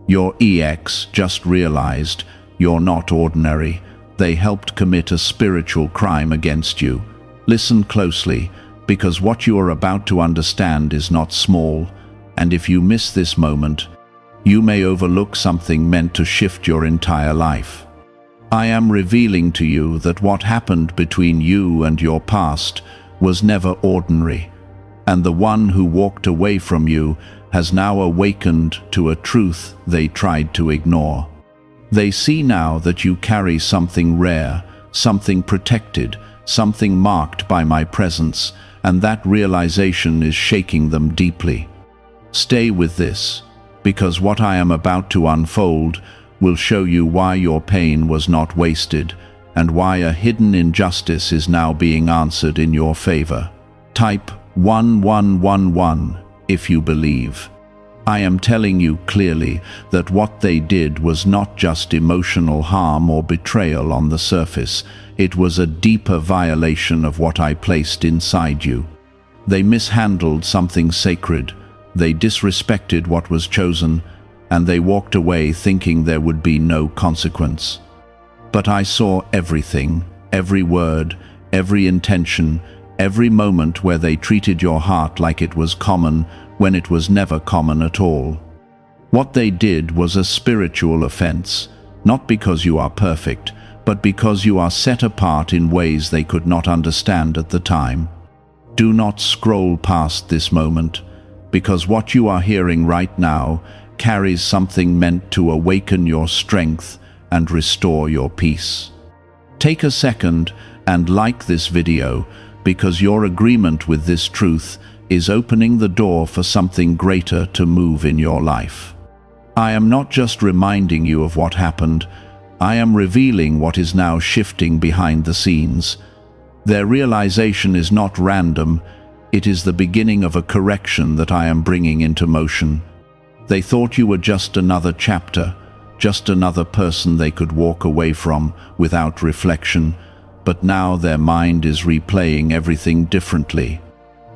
Your EX just realized you're not ordinary. They helped commit a spiritual crime against you. Listen closely, because what you are about to understand is not small, and if you miss this moment, you may overlook something meant to shift your entire life. I am revealing to you that what happened between you and your past was never ordinary, and the one who walked away from you has now awakened to a truth they tried to ignore. They see now that you carry something rare, something protected, something marked by my presence, and that realization is shaking them deeply. Stay with this, because what I am about to unfold will show you why your pain was not wasted, and why a hidden injustice is now being answered in your favor. Type 1111 if you believe. I am telling you clearly that what they did was not just emotional harm or betrayal on the surface. It was a deeper violation of what I placed inside you. They mishandled something sacred, they disrespected what was chosen, and they walked away thinking there would be no consequence. But I saw everything, every word, every intention, every moment where they treated your heart like it was common when it was never common at all. What they did was a spiritual offense, not because you are perfect, but because you are set apart in ways they could not understand at the time. Do not scroll past this moment, because what you are hearing right now carries something meant to awaken your strength and restore your peace. Take a second and like this video, because your agreement with this truth is opening the door for something greater to move in your life. I am not just reminding you of what happened, I am revealing what is now shifting behind the scenes. Their realization is not random, it is the beginning of a correction that I am bringing into motion. They thought you were just another chapter, just another person they could walk away from without reflection, but now their mind is replaying everything differently.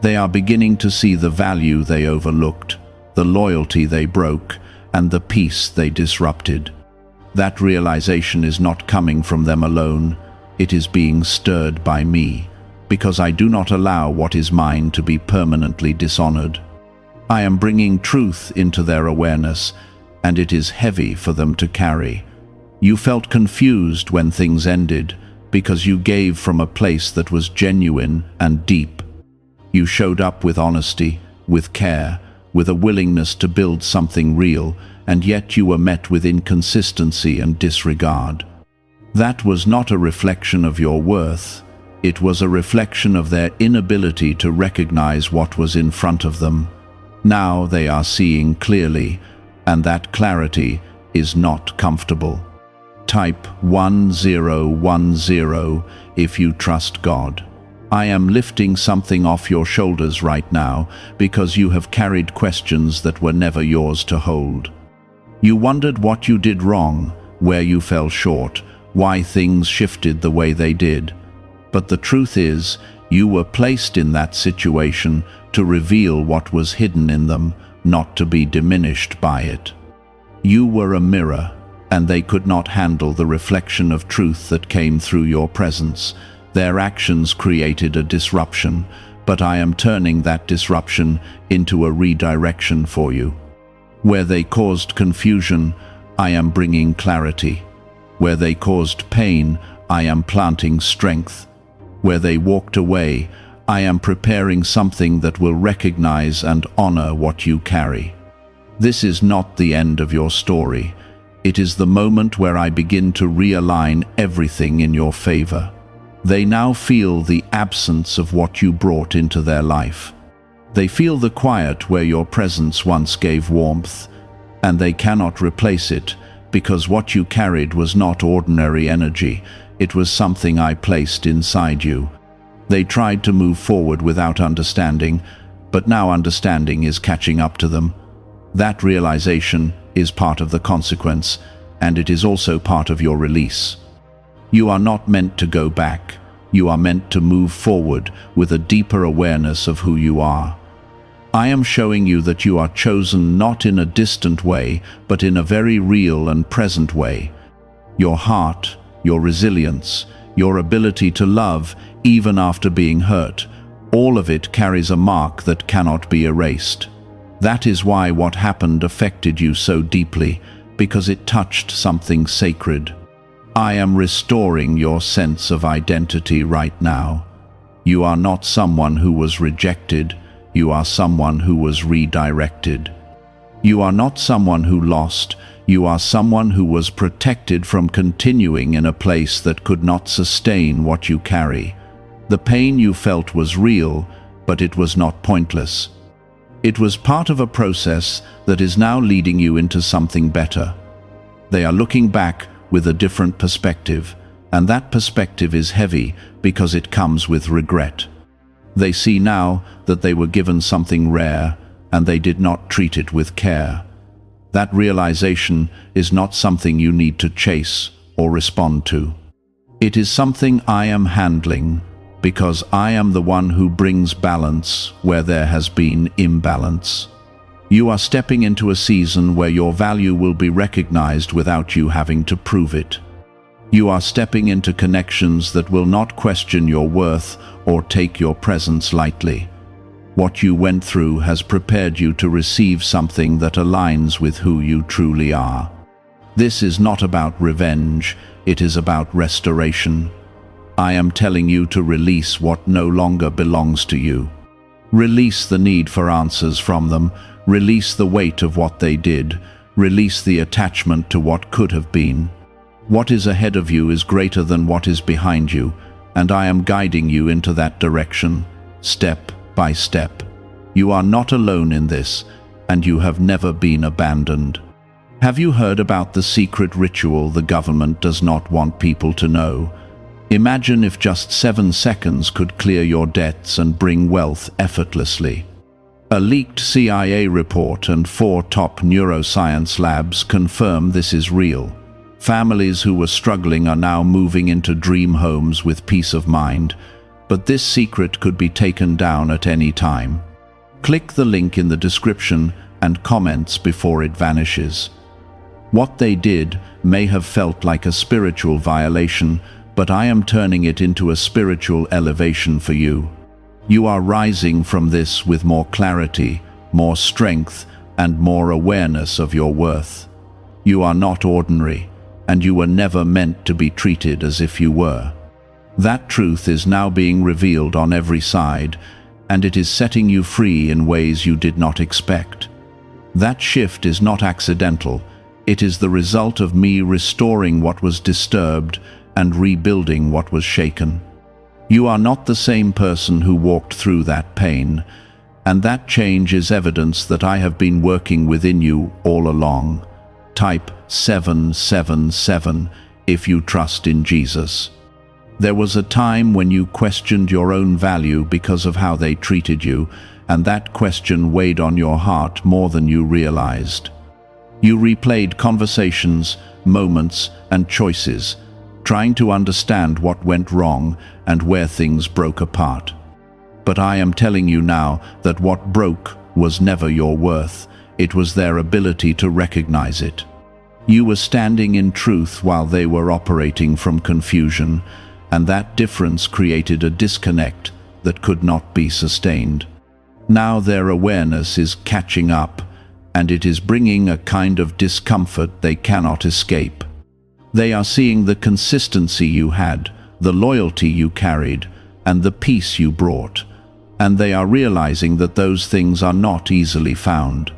They are beginning to see the value they overlooked, the loyalty they broke, and the peace they disrupted. That realization is not coming from them alone, it is being stirred by me, because I do not allow what is mine to be permanently dishonored. I am bringing truth into their awareness, and it is heavy for them to carry. You felt confused when things ended, because you gave from a place that was genuine and deep. You showed up with honesty, with care, with a willingness to build something real, and yet you were met with inconsistency and disregard. That was not a reflection of your worth, it was a reflection of their inability to recognize what was in front of them. Now they are seeing clearly, and that clarity is not comfortable. Type 1010 if you trust God. I am lifting something off your shoulders right now because you have carried questions that were never yours to hold. You wondered what you did wrong, where you fell short, why things shifted the way they did. But the truth is, you were placed in that situation to reveal what was hidden in them, not to be diminished by it. You were a mirror, and they could not handle the reflection of truth that came through your presence. Their actions created a disruption, but I am turning that disruption into a redirection for you. Where they caused confusion, I am bringing clarity. Where they caused pain, I am planting strength. Where they walked away, I am preparing something that will recognize and honor what you carry. This is not the end of your story. It is the moment where I begin to realign everything in your favor. They now feel the absence of what you brought into their life. They feel the quiet where your presence once gave warmth, and they cannot replace it, because what you carried was not ordinary energy, it was something I placed inside you. They tried to move forward without understanding, but now understanding is catching up to them. That realization is part of the consequence, and it is also part of your release. You are not meant to go back. You are meant to move forward with a deeper awareness of who you are. I am showing you that you are chosen not in a distant way, but in a very real and present way. Your heart, your resilience, your ability to love, even after being hurt, all of it carries a mark that cannot be erased. That is why what happened affected you so deeply, because it touched something sacred. I am restoring your sense of identity right now. You are not someone who was rejected, you are someone who was redirected. You are not someone who lost, you are someone who was protected from continuing in a place that could not sustain what you carry. The pain you felt was real, but it was not pointless. It was part of a process that is now leading you into something better. They are looking back with a different perspective, and that perspective is heavy because it comes with regret. They see now that they were given something rare, and they did not treat it with care. That realization is not something you need to chase or respond to. It is something I am handling, because I am the one who brings balance where there has been imbalance. You are stepping into a season where your value will be recognized without you having to prove it. You are stepping into connections that will not question your worth or take your presence lightly. What you went through has prepared you to receive something that aligns with who you truly are. This is not about revenge, it is about restoration. I am telling you to release what no longer belongs to you. Release the need for answers from them, release the weight of what they did, release the attachment to what could have been. What is ahead of you is greater than what is behind you, and I am guiding you into that direction, step by step. You are not alone in this, and you have never been abandoned. Have you heard about the secret ritual the government does not want people to know? Imagine if just 7 seconds could clear your debts and bring wealth effortlessly. A leaked CIA report and 4 top neuroscience labs confirm this is real. Families who were struggling are now moving into dream homes with peace of mind, but this secret could be taken down at any time. Click the link in the description and comments before it vanishes. What they did may have felt like a spiritual violation, but I am turning it into a spiritual elevation for you. You are rising from this with more clarity, more strength, and more awareness of your worth. You are not ordinary, and you were never meant to be treated as if you were. That truth is now being revealed on every side, and it is setting you free in ways you did not expect. That shift is not accidental. It is the result of me restoring what was disturbed and rebuilding what was shaken. You are not the same person who walked through that pain, and that change is evidence that I have been working within you all along. Type 777 if you trust in Jesus. There was a time when you questioned your own value because of how they treated you, and that question weighed on your heart more than you realized. You replayed conversations, moments, and choices, trying to understand what went wrong and where things broke apart. But I am telling you now that what broke was never your worth, it was their ability to recognize it. You were standing in truth while they were operating from confusion, and that difference created a disconnect that could not be sustained. Now their awareness is catching up, and it is bringing a kind of discomfort they cannot escape. They are seeing the consistency you had, the loyalty you carried, and the peace you brought, and they are realizing that those things are not easily found.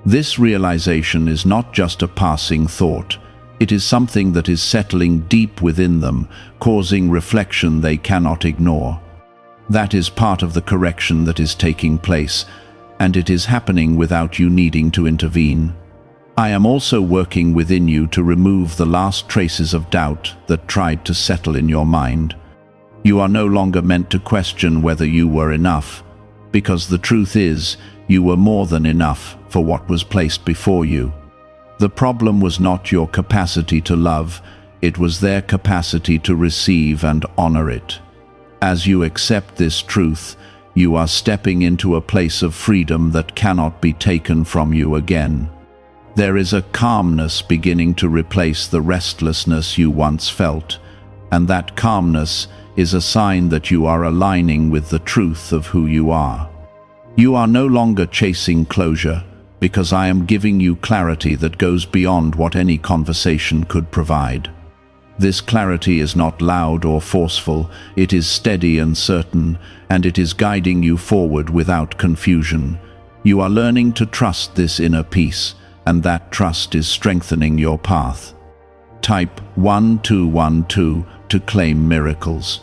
This realization is not just a passing thought. It is something that is settling deep within them, causing reflection they cannot ignore. That is part of the correction that is taking place, and it is happening without you needing to intervene. I am also working within you to remove the last traces of doubt that tried to settle in your mind. You are no longer meant to question whether you were enough, because the truth is, you were more than enough for what was placed before you. The problem was not your capacity to love, it was their capacity to receive and honor it. As you accept this truth, You are stepping into a place of freedom that cannot be taken from you again. There is a calmness beginning to replace the restlessness you once felt, and that calmness is a sign that you are aligning with the truth of who you are. You are no longer chasing closure, because I am giving you clarity that goes beyond what any conversation could provide. This clarity is not loud or forceful, it is steady and certain, and it is guiding you forward without confusion. You are learning to trust this inner peace, and that trust is strengthening your path. Type 1212 to claim miracles.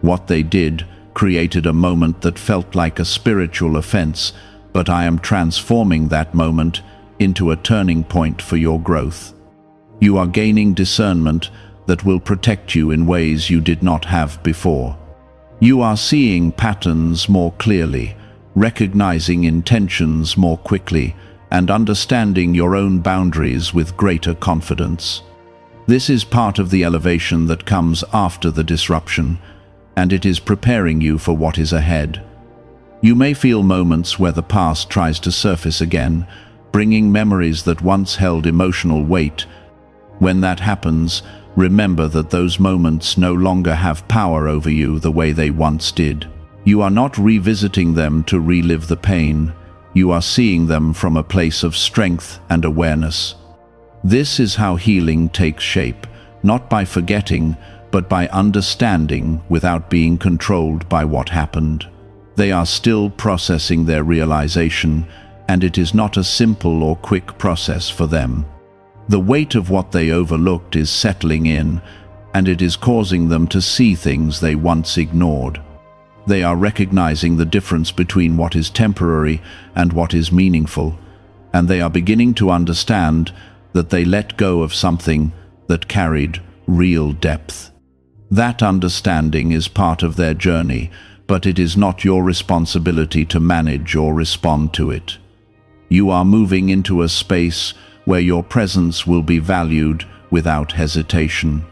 What they did created a moment that felt like a spiritual offense, but I am transforming that moment into a turning point for your growth. You are gaining discernment that will protect you in ways you did not have before. You are seeing patterns more clearly, recognizing intentions more quickly, and understanding your own boundaries with greater confidence. This is part of the elevation that comes after the disruption, and it is preparing you for what is ahead. You may feel moments where the past tries to surface again, bringing memories that once held emotional weight. When that happens, remember that those moments no longer have power over you the way they once did. You are not revisiting them to relive the pain. You are seeing them from a place of strength and awareness. This is how healing takes shape, not by forgetting, but by understanding without being controlled by what happened. They are still processing their realization, and it is not a simple or quick process for them. The weight of what they overlooked is settling in, and it is causing them to see things they once ignored. They are recognizing the difference between what is temporary and what is meaningful, and they are beginning to understand that they let go of something that carried real depth. That understanding is part of their journey, but it is not your responsibility to manage or respond to it. You are moving into a space where your presence will be valued without hesitation.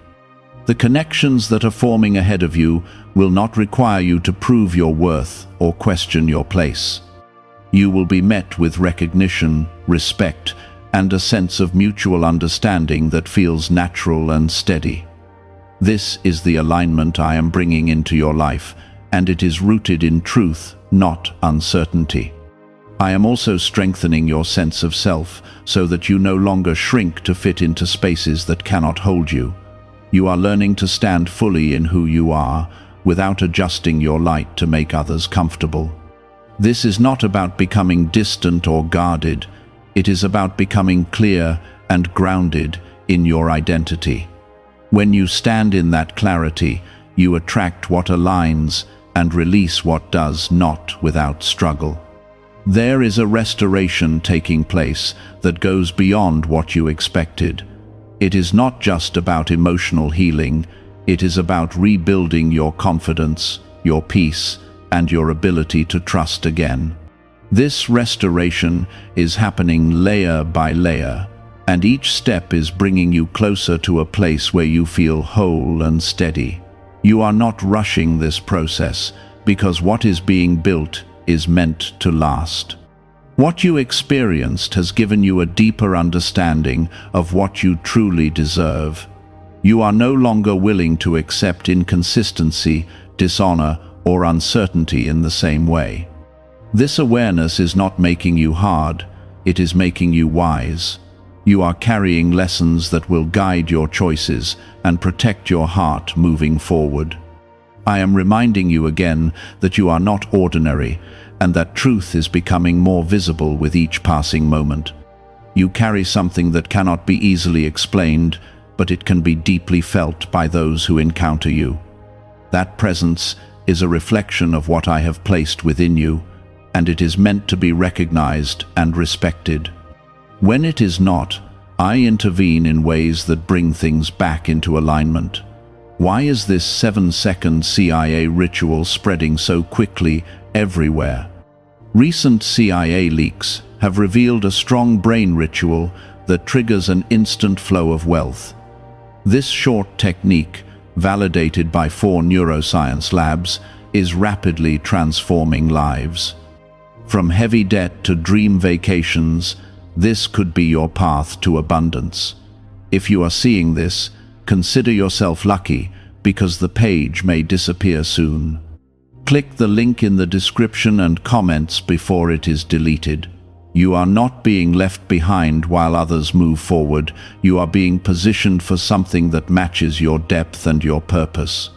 The connections that are forming ahead of you will not require you to prove your worth or question your place. You will be met with recognition, respect, and a sense of mutual understanding that feels natural and steady. This is the alignment I am bringing into your life, and it is rooted in truth, not uncertainty. I am also strengthening your sense of self so that you no longer shrink to fit into spaces that cannot hold you. You are learning to stand fully in who you are, without adjusting your light to make others comfortable. This is not about becoming distant or guarded. It is about becoming clear and grounded in your identity. When you stand in that clarity, you attract what aligns and release what does not without struggle. There is a restoration taking place that goes beyond what you expected. It is not just about emotional healing, it is about rebuilding your confidence, your peace, and your ability to trust again. This restoration is happening layer by layer, and each step is bringing you closer to a place where you feel whole and steady. You are not rushing this process, because what is being built is meant to last. What you experienced has given you a deeper understanding of what you truly deserve. You are no longer willing to accept inconsistency, dishonor, or uncertainty in the same way. This awareness is not making you hard, it is making you wise. You are carrying lessons that will guide your choices and protect your heart moving forward. I am reminding you again that you are not ordinary, and that truth is becoming more visible with each passing moment. You carry something that cannot be easily explained, but it can be deeply felt by those who encounter you. That presence is a reflection of what I have placed within you, and it is meant to be recognized and respected. When it is not, I intervene in ways that bring things back into alignment. Why is this 7-second CIA ritual spreading so quickly everywhere? Recent CIA leaks have revealed a strong brain ritual that triggers an instant flow of wealth. This short technique, validated by 4 neuroscience labs, is rapidly transforming lives. From heavy debt to dream vacations, this could be your path to abundance. If you are seeing this, consider yourself lucky, because the page may disappear soon. Click the link in the description and comments before it is deleted. You are not being left behind while others move forward. You are being positioned for something that matches your depth and your purpose.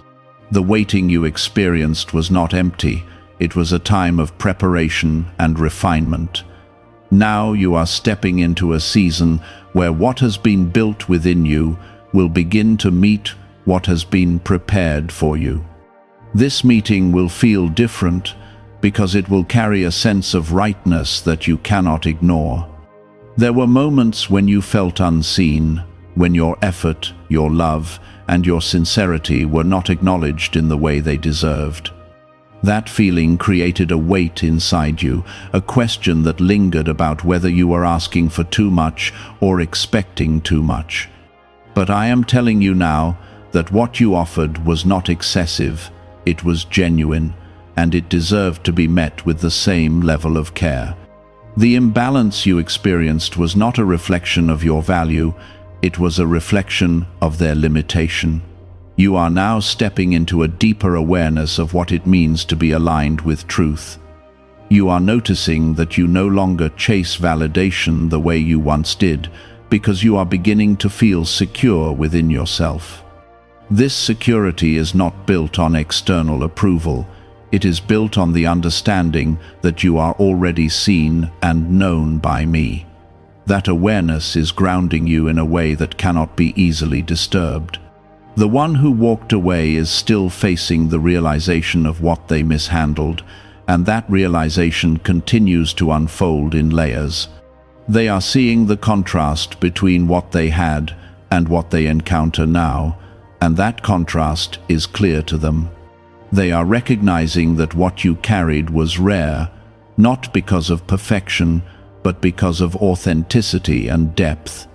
The waiting you experienced was not empty. It was a time of preparation and refinement. Now you are stepping into a season where what has been built within you will begin to meet what has been prepared for you. This meeting will feel different because it will carry a sense of rightness that you cannot ignore. There were moments when you felt unseen, when your effort, your love, and your sincerity were not acknowledged in the way they deserved. That feeling created a weight inside you, a question that lingered about whether you were asking for too much or expecting too much. But I am telling you now that what you offered was not excessive, it was genuine, and it deserved to be met with the same level of care. The imbalance you experienced was not a reflection of your value, it was a reflection of their limitation. You are now stepping into a deeper awareness of what it means to be aligned with truth. You are noticing that you no longer chase validation the way you once did, because you are beginning to feel secure within yourself. This security is not built on external approval. It is built on the understanding that you are already seen and known by me. That awareness is grounding you in a way that cannot be easily disturbed. The one who walked away is still facing the realization of what they mishandled, and that realization continues to unfold in layers. They are seeing the contrast between what they had and what they encounter now, and that contrast is clear to them. They are recognizing that what you carried was rare, not because of perfection, but because of authenticity and depth.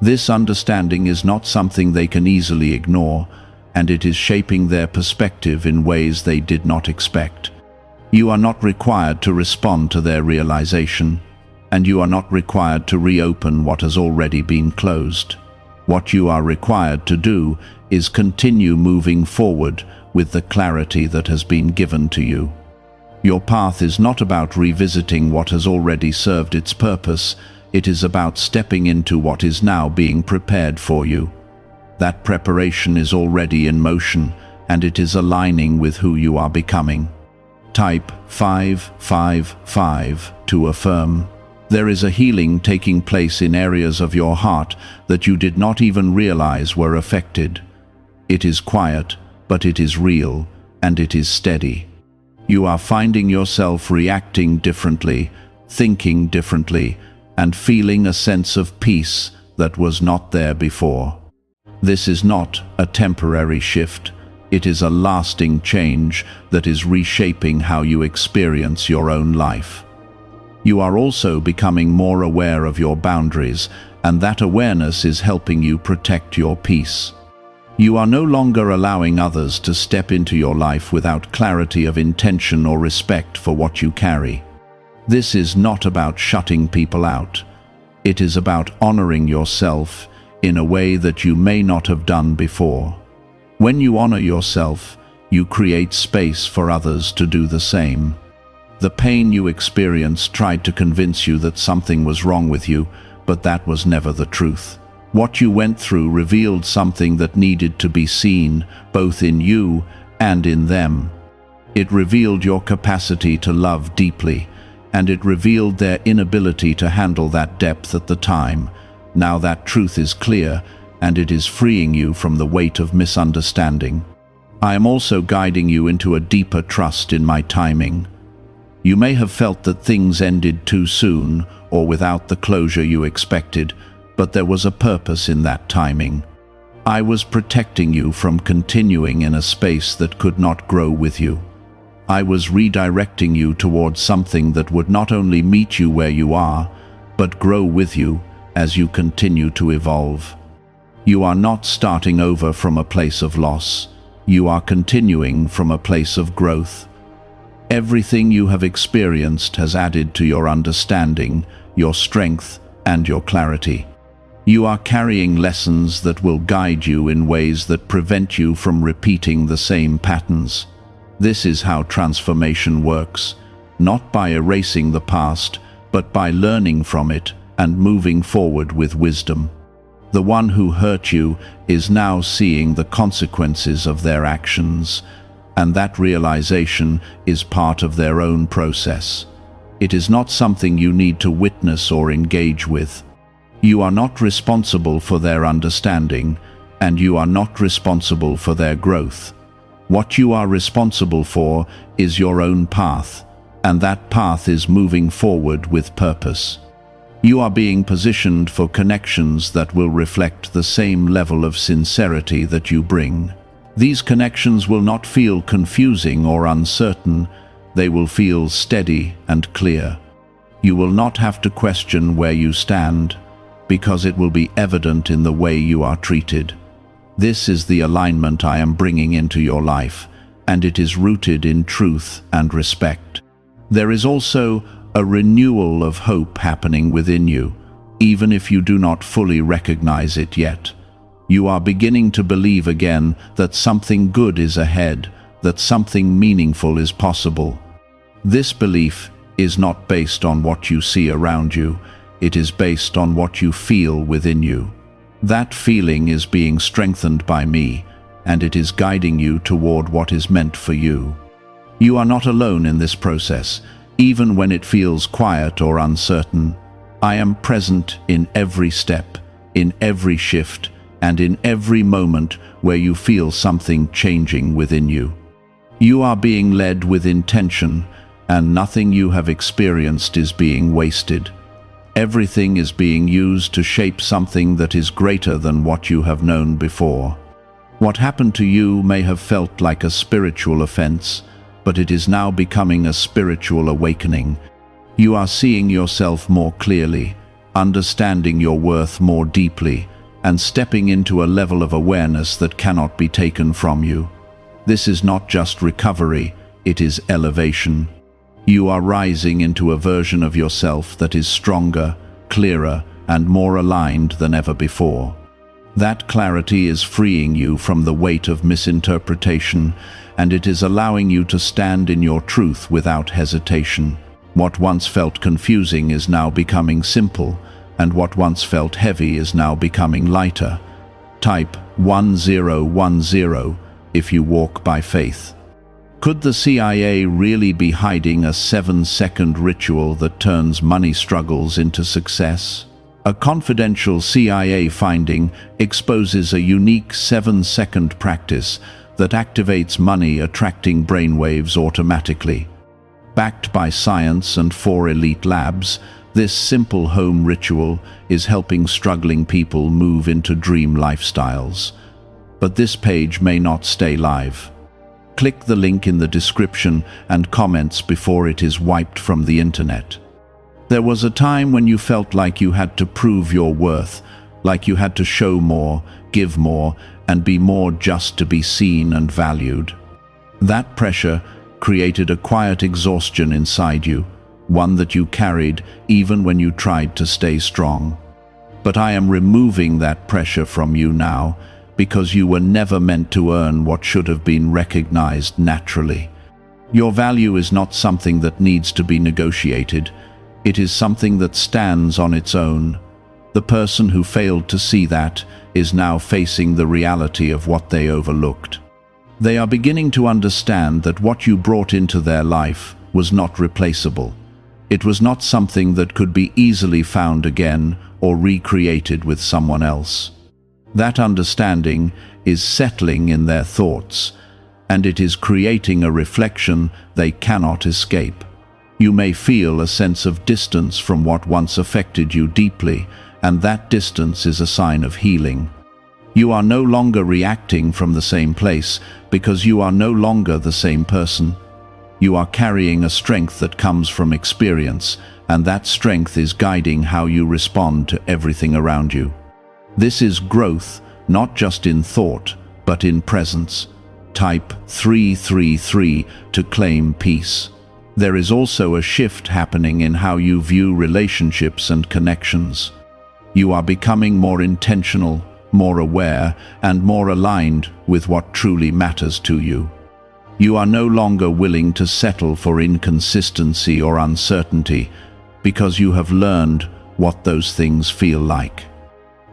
This understanding is not something they can easily ignore, and it is shaping their perspective in ways they did not expect. You are not required to respond to their realization, and you are not required to reopen what has already been closed. What you are required to do is continue moving forward with the clarity that has been given to you. Your path is not about revisiting what has already served its purpose, it is about stepping into what is now being prepared for you. That preparation is already in motion, and it is aligning with who you are becoming. Type 555 to affirm. There is a healing taking place in areas of your heart that you did not even realize were affected. It is quiet, but it is real, and it is steady. You are finding yourself reacting differently, thinking differently, and feeling a sense of peace that was not there before. This is not a temporary shift. It is a lasting change that is reshaping how you experience your own life. You are also becoming more aware of your boundaries, and that awareness is helping you protect your peace. You are no longer allowing others to step into your life without clarity of intention or respect for what you carry. This is not about shutting people out. It is about honoring yourself in a way that you may not have done before. When you honor yourself, you create space for others to do the same. The pain you experienced tried to convince you that something was wrong with you, but that was never the truth. What you went through revealed something that needed to be seen, both in you and in them. It revealed your capacity to love deeply, and it revealed their inability to handle that depth at the time. Now that truth is clear, and it is freeing you from the weight of misunderstanding. I am also guiding you into a deeper trust in my timing. You may have felt that things ended too soon or without the closure you expected, but there was a purpose in that timing. I was protecting you from continuing in a space that could not grow with you. I was redirecting you towards something that would not only meet you where you are, but grow with you as you continue to evolve. You are not starting over from a place of loss. you are continuing from a place of growth. Everything you have experienced has added to your understanding, your strength, and your clarity. You are carrying lessons that will guide you in ways that prevent you from repeating the same patterns. This is how transformation works, not by erasing the past, but by learning from it and moving forward with wisdom. The one who hurt you is now seeing the consequences of their actions, and that realization is part of their own process. It is not something you need to witness or engage with. You are not responsible for their understanding, and you are not responsible for their growth. What you are responsible for is your own path, and that path is moving forward with purpose. You are being positioned for connections that will reflect the same level of sincerity that you bring. These connections will not feel confusing or uncertain, they will feel steady and clear. You will not have to question where you stand, because it will be evident in the way you are treated. This is the alignment I am bringing into your life, and it is rooted in truth and respect. There is also a renewal of hope happening within you, even if you do not fully recognize it yet. You are beginning to believe again that something good is ahead, that something meaningful is possible. This belief is not based on what you see around you, it is based on what you feel within you. That feeling is being strengthened by me, and it is guiding you toward what is meant for you. You are not alone in this process, even when it feels quiet or uncertain. I am present in every step, in every shift, and in every moment where you feel something changing within you. You are being led with intention, and nothing you have experienced is being wasted. Everything is being used to shape something that is greater than what you have known before. What happened to you may have felt like a spiritual offense, but it is now becoming a spiritual awakening. You are seeing yourself more clearly, understanding your worth more deeply, and stepping into a level of awareness that cannot be taken from you. This is not just recovery, it is elevation. You are rising into a version of yourself that is stronger, clearer, and more aligned than ever before. That clarity is freeing you from the weight of misinterpretation, and it is allowing you to stand in your truth without hesitation. What once felt confusing is now becoming simple, and what once felt heavy is now becoming lighter. Type 1010 if you walk by faith. Could the CIA really be hiding a 7-second ritual that turns money struggles into success? A confidential CIA finding exposes a unique 7-second practice that activates money-attracting brainwaves automatically. Backed by science and 4 elite labs, this simple home ritual is helping struggling people move into dream lifestyles. But this page may not stay live. Click the link in the description and comments before it is wiped from the internet. There was a time when you felt like you had to prove your worth, like you had to show more, give more, and be more just to be seen and valued. That pressure created a quiet exhaustion inside you, one that you carried even when you tried to stay strong. But I am removing that pressure from you now, because you were never meant to earn what should have been recognized naturally. Your value is not something that needs to be negotiated. It is something that stands on its own. The person who failed to see that is now facing the reality of what they overlooked. They are beginning to understand that what you brought into their life was not replaceable. It was not something that could be easily found again or recreated with someone else. That understanding is settling in their thoughts, and it is creating a reflection they cannot escape. You may feel a sense of distance from what once affected you deeply, and that distance is a sign of healing. You are no longer reacting from the same place because you are no longer the same person. You are carrying a strength that comes from experience, and that strength is guiding how you respond to everything around you. This is growth, not just in thought, but in presence. Type 333 to claim peace. There is also a shift happening in how you view relationships and connections. You are becoming more intentional, more aware, and more aligned with what truly matters to you. You are no longer willing to settle for inconsistency or uncertainty because you have learned what those things feel like.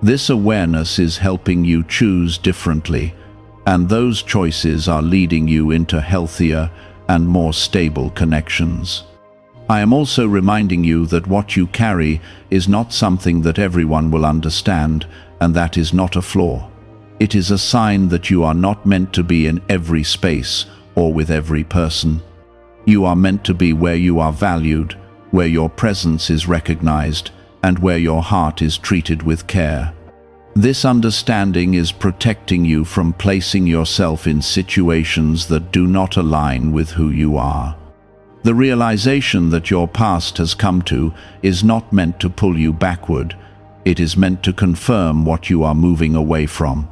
This awareness is helping you choose differently, and those choices are leading you into healthier and more stable connections. I am also reminding you that what you carry is not something that everyone will understand, and that is not a flaw. It is a sign that you are not meant to be in every space or with every person. You are meant to be where you are valued, where your presence is recognized, and where your heart is treated with care. This understanding is protecting you from placing yourself in situations that do not align with who you are. The realization that your past has come to is not meant to pull you backward. It is meant to confirm what you are moving away from.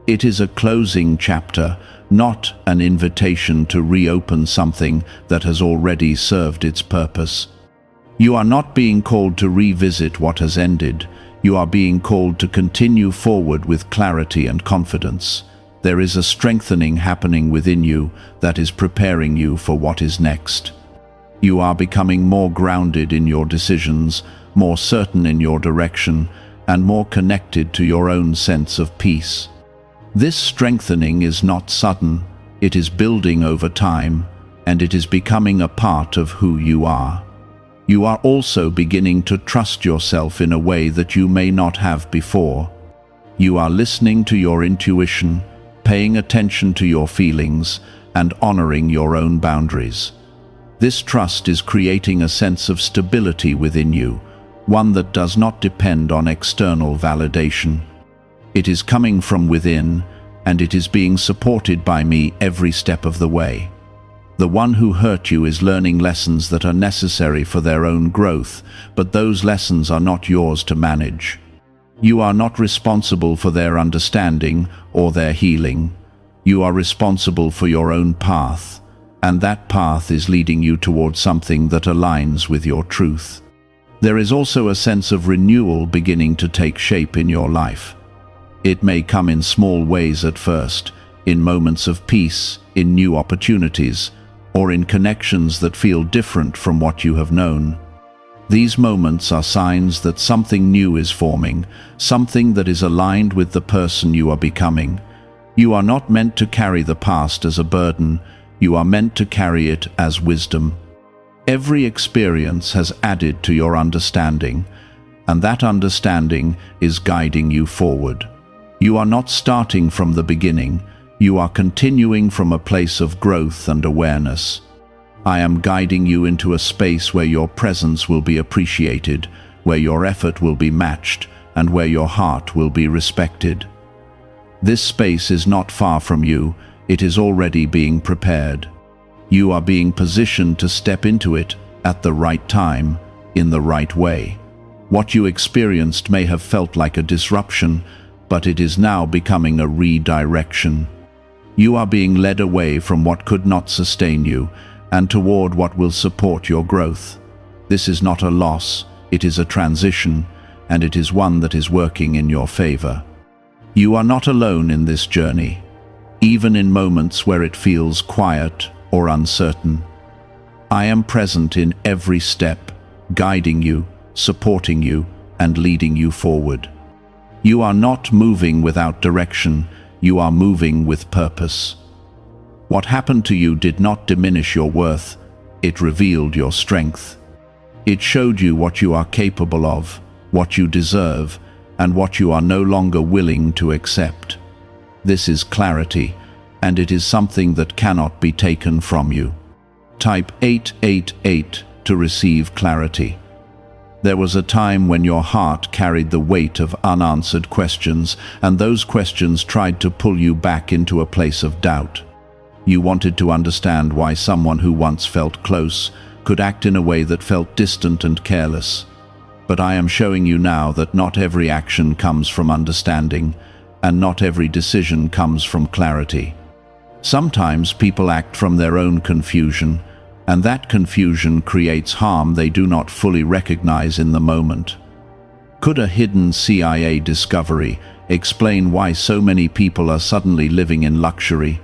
It is a closing chapter, not an invitation to reopen something that has already served its purpose. You are not being called to revisit what has ended. You are being called to continue forward with clarity and confidence. There is a strengthening happening within you that is preparing you for what is next. You are becoming more grounded in your decisions, more certain in your direction, and more connected to your own sense of peace. This strengthening is not sudden. It is building over time, and it is becoming a part of who you are. You are also beginning to trust yourself in a way that you may not have before. You are listening to your intuition, paying attention to your feelings, and honoring your own boundaries. This trust is creating a sense of stability within you, one that does not depend on external validation. It is coming from within, and it is being supported by me every step of the way. The one who hurt you is learning lessons that are necessary for their own growth, but those lessons are not yours to manage. You are not responsible for their understanding or their healing. You are responsible for your own path, and that path is leading you towards something that aligns with your truth. There is also a sense of renewal beginning to take shape in your life. It may come in small ways at first, in moments of peace, in new opportunities, or in connections that feel different from what you have known. These moments are signs that something new is forming, something that is aligned with the person you are becoming. You are not meant to carry the past as a burden. You are meant to carry it as wisdom. Every experience has added to your understanding, and that understanding is guiding you forward. You are not starting from the beginning. You are continuing from a place of growth and awareness. I am guiding you into a space where your presence will be appreciated, where your effort will be matched, and where your heart will be respected. This space is not far from you. It is already being prepared. You are being positioned to step into it at the right time, in the right way. What you experienced may have felt like a disruption, but it is now becoming a redirection. You are being led away from what could not sustain you and toward what will support your growth. This is not a loss, it is a transition, and it is one that is working in your favor. You are not alone in this journey, even in moments where it feels quiet or uncertain. I am present in every step, guiding you, supporting you, and leading you forward. You are not moving without direction. You are moving with purpose. What happened to you did not diminish your worth. It revealed your strength. It showed you what you are capable of, what you deserve, and what you are no longer willing to accept. This is clarity, and it is something that cannot be taken from you. Type 888 to receive clarity. There was a time when your heart carried the weight of unanswered questions, and those questions tried to pull you back into a place of doubt. You wanted to understand why someone who once felt close could act in a way that felt distant and careless. But I am showing you now that not every action comes from understanding, and not every decision comes from clarity. Sometimes people act from their own confusion, and that confusion creates harm they do not fully recognize in the moment. Could a hidden CIA discovery explain why so many people are suddenly living in luxury?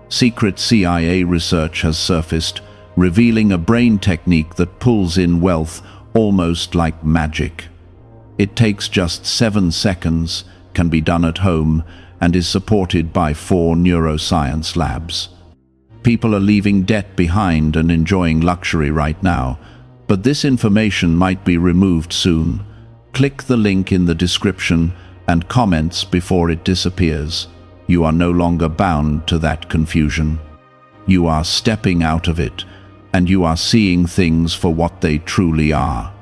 Secret CIA research has surfaced, revealing a brain technique that pulls in wealth almost like magic. It takes just 7 seconds, can be done at home, and is supported by 4 neuroscience labs. People are leaving debt behind and enjoying luxury right now, but this information might be removed soon. Click the link in the description and comments before it disappears. You are no longer bound to that confusion. You are stepping out of it, and you are seeing things for what they truly are.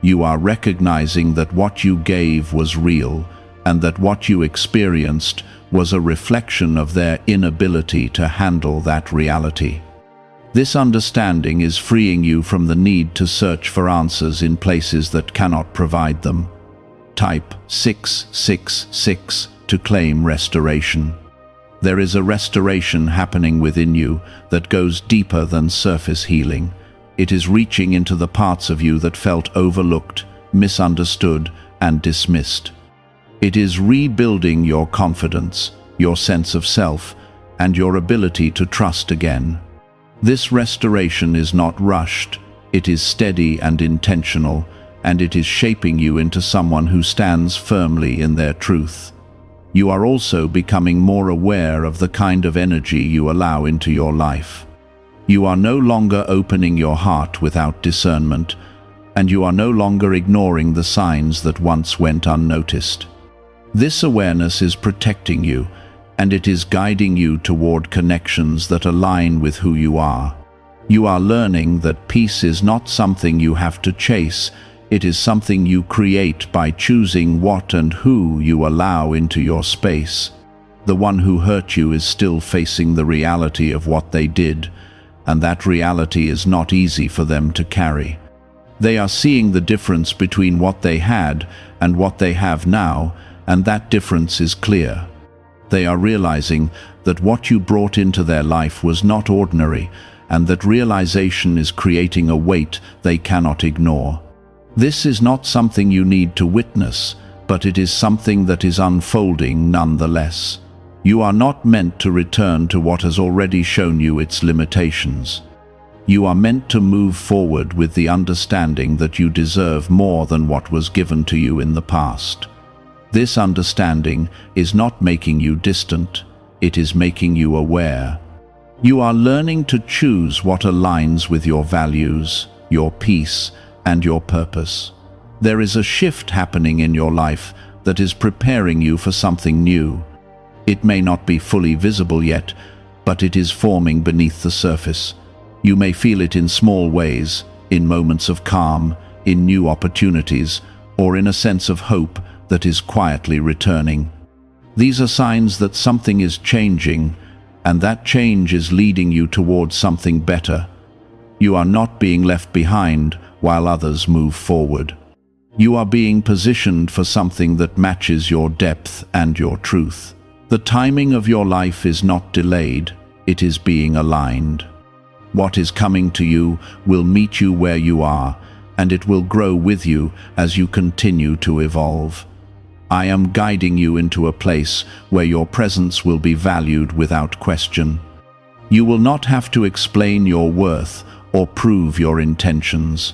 You are recognizing that what you gave was real, and that what you experienced was a reflection of their inability to handle that reality. This understanding is freeing you from the need to search for answers in places that cannot provide them. Type 666 to claim restoration. There is a restoration happening within you that goes deeper than surface healing. It is reaching into the parts of you that felt overlooked, misunderstood, and dismissed. It is rebuilding your confidence, your sense of self, and your ability to trust again. This restoration is not rushed, it is steady and intentional, and it is shaping you into someone who stands firmly in their truth. You are also becoming more aware of the kind of energy you allow into your life. You are no longer opening your heart without discernment, and you are no longer ignoring the signs that once went unnoticed. This awareness is protecting you, and it is guiding you toward connections that align with who you are. You are learning that peace is not something you have to chase, it is something you create by choosing what and who you allow into your space. The one who hurt you is still facing the reality of what they did, and that reality is not easy for them to carry. They are seeing the difference between what they had and what they have now, and that difference is clear. They are realizing that what you brought into their life was not ordinary, and that realization is creating a weight they cannot ignore. This is not something you need to witness, but it is something that is unfolding nonetheless. You are not meant to return to what has already shown you its limitations. You are meant to move forward with the understanding that you deserve more than what was given to you in the past. This understanding is not making you distant, it is making you aware. You are learning to choose what aligns with your values, your peace, and your purpose. There is a shift happening in your life that is preparing you for something new. It may not be fully visible yet, but it is forming beneath the surface. You may feel it in small ways, in moments of calm, in new opportunities, or in a sense of hope that is quietly returning. These are signs that something is changing, and that change is leading you towards something better. You are not being left behind while others move forward. You are being positioned for something that matches your depth and your truth. The timing of your life is not delayed, it is being aligned. What is coming to you will meet you where you are, and it will grow with you as you continue to evolve. I am guiding you into a place where your presence will be valued without question. You will not have to explain your worth or prove your intentions.